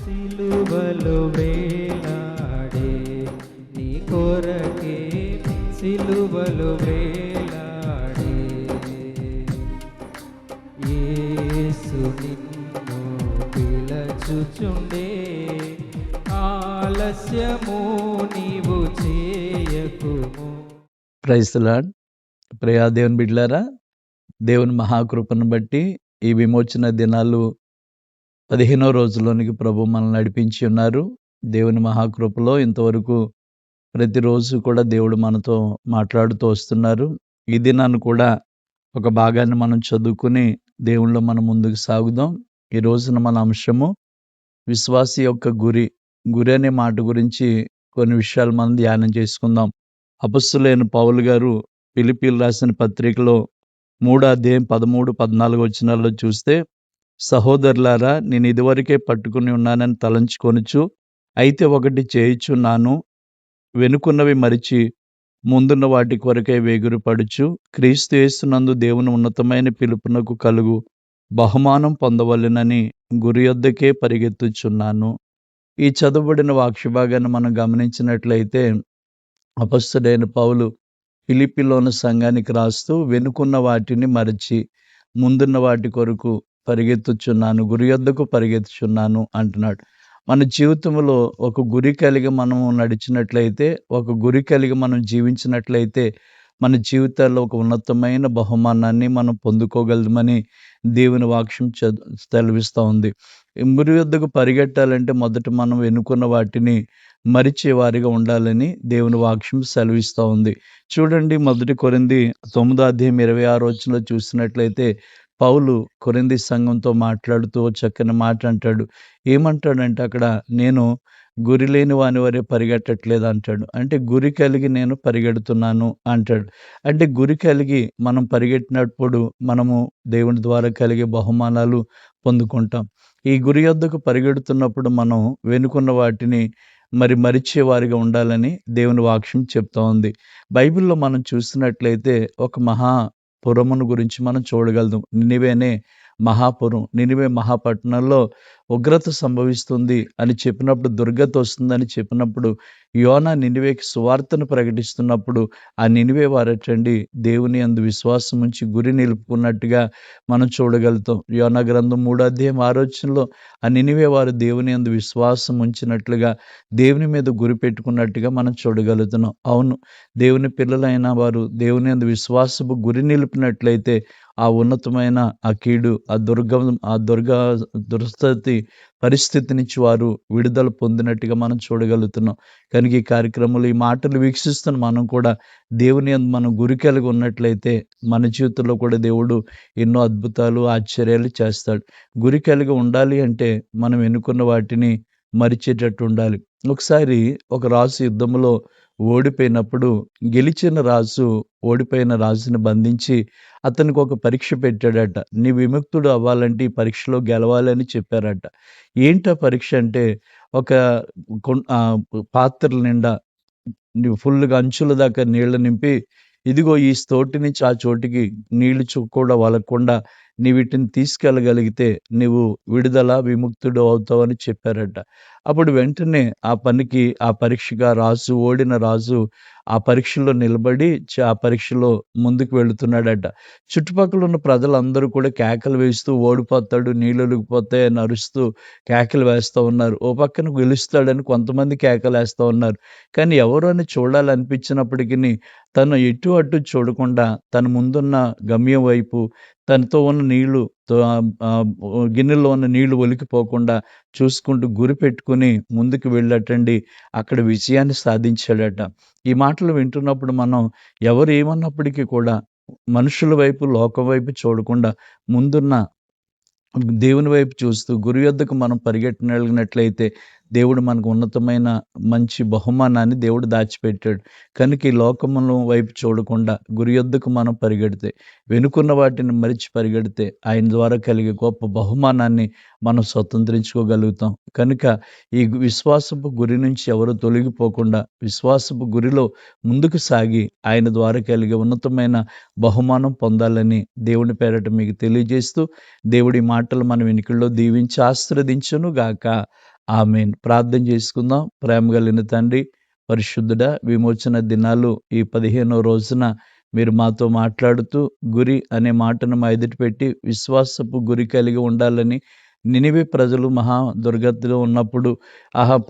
సిలువలో వేలాడే నీ కొరకే సిలువలో వేలాడే యేసు నిన్ను పిలచుచుండే ఆలస్యము నీవు చేయకుము. Praise the lord. ప్రియా దేవుని బిడ్డలారా, దేవుని మహాకృపను బట్టి ఈ విమోచన దినాలు 15వ రోజులోనికి ప్రభు మనల్ని నడిపించి ఉన్నారు. దేవుని మహాకృపలో ఇంతవరకు ప్రతిరోజు కూడా దేవుడు మనతో మాట్లాడుతూ వస్తున్నారు. ఈ దినాన్ని కూడా ఒక భాగాన్ని మనం చదువుకుని దేవునిలో మనం ముందుకు సాగుదాం. ఈ రోజున మన అంశము విశ్వాసి యొక్క గురి అనే మాట గురించి కొన్ని విషయాలు మనం ధ్యానం చేసుకుందాం. అపొస్తలుడైన పౌలు గారు ఫిలిప్పీయులకు రాసిన పత్రికలో 3వ అధ్యాయం 13, 14 వచనాల్లో చూస్తే, సహోదరులారా, నేను ఇదివరకే పట్టుకుని ఉన్నానని తలంచుకొనుచు, అయితే ఒకటి చేయుచున్నాను, వెనుకున్నవి మరిచి ముందున్న వాటి కొరకై వేగిరపడుచు క్రీస్తు యేసునందు దేవుని ఉన్నతమైన పిలుపునకు కలుగు బహుమానం పొందవలెనని గురి యొద్దకే పరిగెత్తుచున్నాను. ఈ చదువుబడిన వాక్య భాగాన్ని మనం గమనించినట్లయితే, అపొస్తలుడైన పౌలు ఫిలిప్పీలోని సంఘానికి రాస్తూ వెనుకున్న వాటిని మరచి ముందున్న వాటి కొరకు పరిగెత్తుచున్నాను, గురి యొద్దకు పరిగెత్తుచున్నాను అంటున్నాడు. మన జీవితంలో ఒక గురి కలిగి మనము నడిచినట్లయితే, ఒక గురి కలిగి మనం జీవించినట్లయితే మన జీవితాల్లో ఒక ఉన్నతమైన బహుమానాన్ని మనం పొందుకోగలమని దేవుని వాక్యం సెలవిస్తూ ఉంది. గురి యొద్దకు పరిగెట్టాలంటే మొదట మనం వెనుకున్న వాటిని మరిచే వారిగా ఉండాలని దేవుని వాక్యం సెలవిస్తూ ఉంది. చూడండి, 1 కొరింథీ 9వ అధ్యాయం 26వ వచనంలో చూసినట్లయితే పౌలు కొరింథీ సంఘంతో మాట్లాడుతూ చక్కని మాట అంటాడు. ఏమంటాడంటే అక్కడ, నేను గురి లేని వాని వరే పరిగెట్టట్లేదు అంటాడు. అంటే గురి కలిగి నేను పరిగెడుతున్నాను అంటాడు. అంటే గురి కలిగి మనం పరిగెట్టినప్పుడు మనము దేవుని ద్వారా కలిగే బహుమానాలు పొందుకుంటాం. ఈ గురి యొద్దకు పరిగెడుతున్నప్పుడు మనం వెనుకున్న వాటిని మరిచే వారిగా ఉండాలని దేవుని వాక్యం చెప్తా ఉంది. బైబిల్లో మనం చూసినట్లయితే ఒక మహాపురమును గురించి మనం చూడగలుగుతాం. నినివేనే మహాపురం. నినివే మహాపట్టణంలో ఉగ్రత సంభవిస్తుంది అని చెప్పినప్పుడు, దుర్గత వస్తుందని చెప్పినప్పుడు, యోనా నినివేకి సువార్తను ప్రకటిస్తున్నప్పుడు ఆ నినివే వారటండి దేవుని యందు విశ్వాసం ఉంచి గురి నిలుపుకున్నట్టుగా మనం చూడగలుగుతాం. యోనా గ్రంథం 3వ అధ్యాయం 6వ వచనంలో ఆ నినివే వారు దేవుని యందు విశ్వాసం ఉంచినట్లుగా, దేవుని మీద గురి పెట్టుకున్నట్టుగా మనం చూడగలుగుతున్నాం. అవును, దేవుని పిల్లలైన వారు దేవుని యందు విశ్వాసపు గురి నిలిపినట్లయితే ఆ ఉన్నతమైన ఆ కీడు, ఆ దుర్స్థితి పరిస్థితి నుంచి వారు విడుదల పొందినట్టుగా మనం చూడగలుగుతున్నాం. కనుక ఈ కార్యక్రమంలో ఈ మాటలు వీక్షిస్తున్న మనం కూడా దేవుని యందు మనం గురి కలిగి ఉన్నట్లయితే మన జీవితంలో కూడా దేవుడు ఎన్నో అద్భుతాలు, ఆశ్చర్యాలు చేస్తాడు. గురి కలిగి ఉండాలి అంటే మనం ఎన్నుకున్న వాటిని మరిచేటట్టు ఉండాలి. ఒకసారి ఒక రాజు యుద్ధంలో ఓడిపోయినప్పుడు గెలిచిన రాజు ఓడిపోయిన రాజుని బంధించి అతనికి ఒక పరీక్ష పెట్టాడట. నీ విముక్తుడు అవ్వాలంటే ఈ పరీక్షలో గెలవాలని చెప్పారట. ఏంటా పరీక్ష అంటే, ఒక పాత్రల నిండా ఫుల్గా అంచుల దాకా నీళ్లు నింపి, ఇదిగో ఈ చోటి నుంచి ఆ చోటికి నీళ్లు కూడా వలకుండా నీ వీటిని తీసుకెళ్ళగలిగితే నీవు విముక్తుడు అవుతావని చెప్పారట. అప్పుడు వెంటనే ఆ పరీక్షగా ఓడిన రాజు ఆ పరీక్షలో నిలబడి ఆ పరీక్షలో ముందుకు వెళుతున్నాడట. చుట్టుపక్కల ఉన్న ప్రజలందరూ కూడా కేకలు వేస్తూ, ఓడిపోతాడు, నీళ్ళు ఒలిగిపోతాయని అరుస్తూ కేకలు వేస్తూ ఉన్నారు. ఓ పక్కన గెలుస్తాడని కొంతమంది కేకలు వేస్తూ ఉన్నారు. కానీ ఎవరు అని చూడాలనిపించినప్పటికీ తను ఎటు అటు చూడకుండా తన ముందున్న గమ్యం వైపు, తనతో ఉన్న నీళ్లు గిన్నెలో ఉన్న నీళ్లు ఒలికిపోకుండా చూసుకుంటూ గురి పెట్టుకుని ముందుకు వెళ్ళటండి అక్కడ విజయాన్ని సాధించాడట. ఈ మాటలు వింటున్నప్పుడు మనం ఎవరు ఏమన్నప్పటికీ కూడా మనుషుల వైపు, లోకం వైపు చూడకుండా ముందున్న దేవుని వైపు చూస్తూ గురి యొద్దకు మనం పరిగెట్టగలిగినట్లయితే దేవుడు మనకు ఉన్నతమైన మంచి బహుమానాన్ని దేవుడు దాచిపెట్టాడు. కనుక ఈ లోకమును వైపు చూడకుండా గురి యొద్దకు మనం పరిగెడితే, వెనుకున్న వాటిని మరిచి పరిగెడితే ఆయన ద్వారా కలిగే గొప్ప బహుమానాన్ని మనం స్వతంత్రించుకోగలుగుతాం. కనుక ఈ విశ్వాసపు గురి నుంచి ఎవరు తొలగిపోకుండా విశ్వాసపు గురిలో ముందుకు సాగి ఆయన ద్వారా కలిగే ఉన్నతమైన బహుమానం పొందాలని దేవుని పేరట మీకు తెలియజేస్తూ, దేవుడి మాటలు మన వెనుకల్లో దీవించి ఆశీర్వదించును గాక. ఆమేన్. ప్రార్థన చేసుకుందాం. ప్రేమ కలిగిన తండ్రి, పరిశుద్ధుడా, విమోచన దినాలు ఈ 15వ రోజున మీరు మాతో మాట్లాడుతూ గురి అనే మాటను మా ఎదుట పెట్టి విశ్వాసపు గురి కలిగి ఉండాలని, నినివే ప్రజలు మహా దుర్గతిలో ఉన్నప్పుడు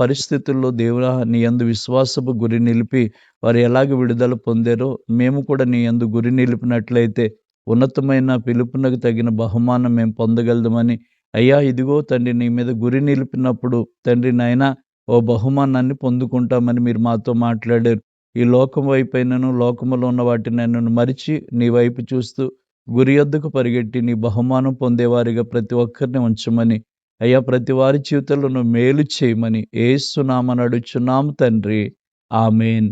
పరిస్థితుల్లో దేవుడా నీ యందు విశ్వాసపు గురి నిలిపి వారు ఎలాగ విడుదల పొందారో మేము కూడా నీ యందు గురి నిలిపినట్లయితే ఉన్నతమైన పిలుపునకు తగిన బహుమానం మేము పొందగలమని, అయ్యా ఇదిగో తండ్రి నీ మీద గురి నిలిపినప్పుడు తండ్రి నాయనా ఓ బహుమానాన్ని పొందుకుంటామని మీరు మాతో మాట్లాడారు. ఈ లోకం వైపైనను లోకములో ఉన్న వాటినైనను మరిచి నీ వైపు చూస్తూ గురి యొద్దకు పరిగెట్టి నీ బహుమానం పొందేవారిగా ప్రతి ఒక్కరిని ఉంచమని, అయ్యా ప్రతి వారి జీవితంలో నువ్వు మేలు చేయమని యేసు నామమున అడుగుచున్నాము తండ్రి. ఆమేన్.